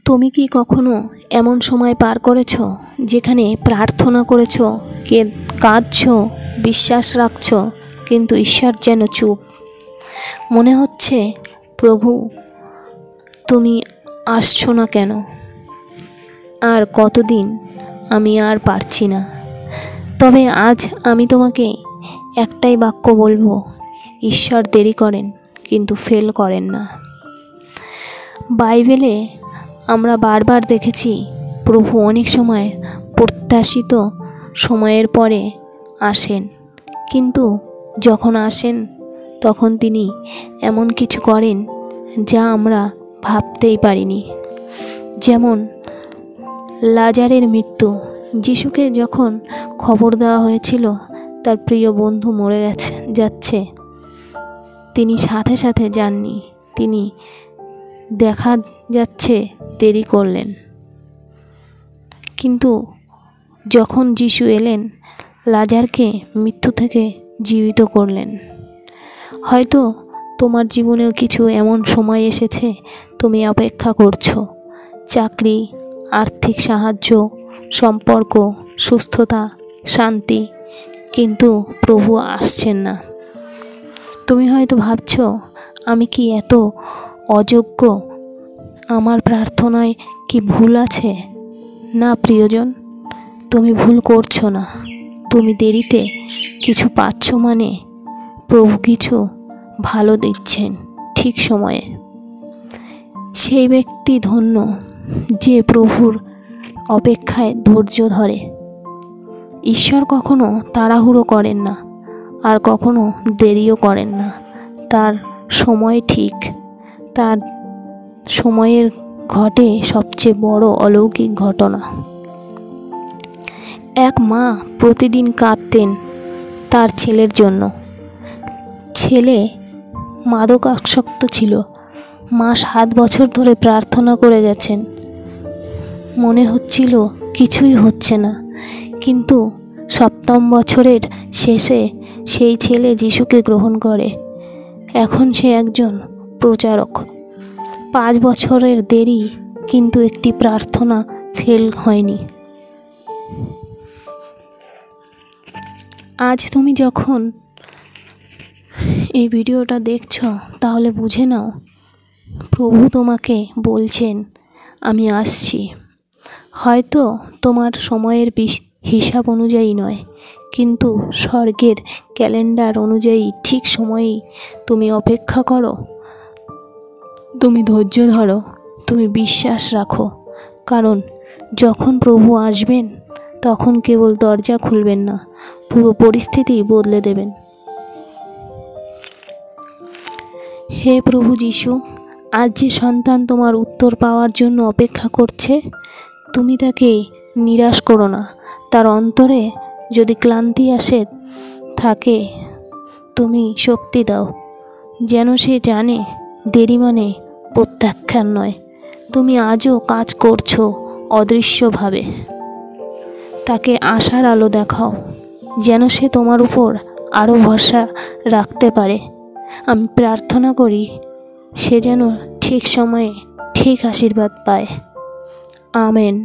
তুমি কি কখনো এমন সময় পার করেছো যেখানে প্রার্থনা করেছো, কাঁদছো, বিশ্বাস রাখছো, কিন্তু ঈশ্বর যেন চুপ? মনে হচ্ছে, প্রভু তুমি আসছো না কেন? আর কতদিন? আমি আর পারছি না। তবে আজ আমি তোমাকে একটাই বাক্য বলবো, ঈশ্বর দেরি করেন কিন্তু ফেল করেন না। বাইবেলে আমরা বারবার দেখেছি প্রভু অনেক সময় প্রত্যাশিত সময়ের পরে আসেন, কিন্তু যখন আসেন তখন তিনি এমন কিছু করেন যা আমরা ভাবতেই পারিনি। যেমন লাজারের মৃত্যু। যিশুকে যখন খবর দেওয়া হয়েছিল তার প্রিয় বন্ধু মরে যাচ্ছে, তিনি সাথে সাথে যাননি। তিনি দেখা যাচ্ছে দেরি করলেন, কিন্তু যখন যিশু এলেন লাজারকে মৃত্যু থেকে জীবিত করলেন। হয়তো তোমার জীবনেও কিছু এমন সময় এসেছে তুমি অপেক্ষা করছো, চাকরি, আর্থিক সাহায্য, সম্পর্ক, সুস্থতা, শান্তি, কিন্তু প্রভু আসছেন না। তুমি হয়তো ভাবছো, আমি কি এত অযোগ্য? আমার প্রার্থনায় কি ভুল আছে? না প্রিয়জন, তুমি ভুল করছো না। তুমি দেরিতে কিছু পাচ্ছ মানে প্রভু কিছু ভালো দিচ্ছেন ঠিক সময়ে। সেই ব্যক্তি ধন্য যে প্রভুর অপেক্ষায় ধৈর্য ধরে। ঈশ্বর কখনো তাড়াহুড়ো করেন না, আর কখনো দেরিও করেন না। তার সময় ঠিক, তার সময়ের ঘটে সবচেয়ে বড় অলৌকিক ঘটনা। এক মা প্রতিদিন কাঁদতেন তার ছেলের জন্য। ছেলে মাদকাসক্ত ছিল। মা 7 বছর ধরে প্রার্থনা করে গেছেন। মনে হচ্ছিল কিছুই হচ্ছে না, কিন্তু 7ম বছরের শেষে সেই ছেলে যিশুকে গ্রহণ করে। এখন সে একজন প্রচারক। 5 বছরের দেরি, কিন্তু একটি প্রার্থনা ফেল হয়নি। আজ তুমি যখন এই ভিডিওটা দেখছো, তাহলে বুঝে নাও প্রভু তোমাকে বলছেন, আমি আসছি। হয়তো তোমার সময়ের হিসাব অনুযায়ী নয়, কিন্তু স্বর্গের ক্যালেন্ডার অনুযায়ী ঠিক সময়েই তুমি অপেক্ষা করো। তুমি ধৈর্য ধরো, তুমি বিশ্বাস রাখো, কারণ যখন প্রভু আসবেন তখন কেবল দরজা খুলবেন না, পুরো পরিস্থিতি বদলে দেবেন। হে প্রভু যিশু, আজ যে সন্তান তোমার উত্তর পাওয়ার জন্য অপেক্ষা করছে, তুমি তাকে নিরাশ করো না। তার অন্তরে যদি ক্লান্তি আসে থাকে, তুমি শক্তি দাও, যেন সে জানে দেরি মানে প্রত্যাখ্যান নয়। তুমি আজও কাজ করছো অদৃশ্যভাবে। তাকে আশার আলো দেখাও, যেন সে তোমার উপর আরও ভরসা রাখতে পারে। আমি প্রার্থনা করি সে যেন ঠিক সময়ে ঠিক আশীর্বাদ পায়। আমেন।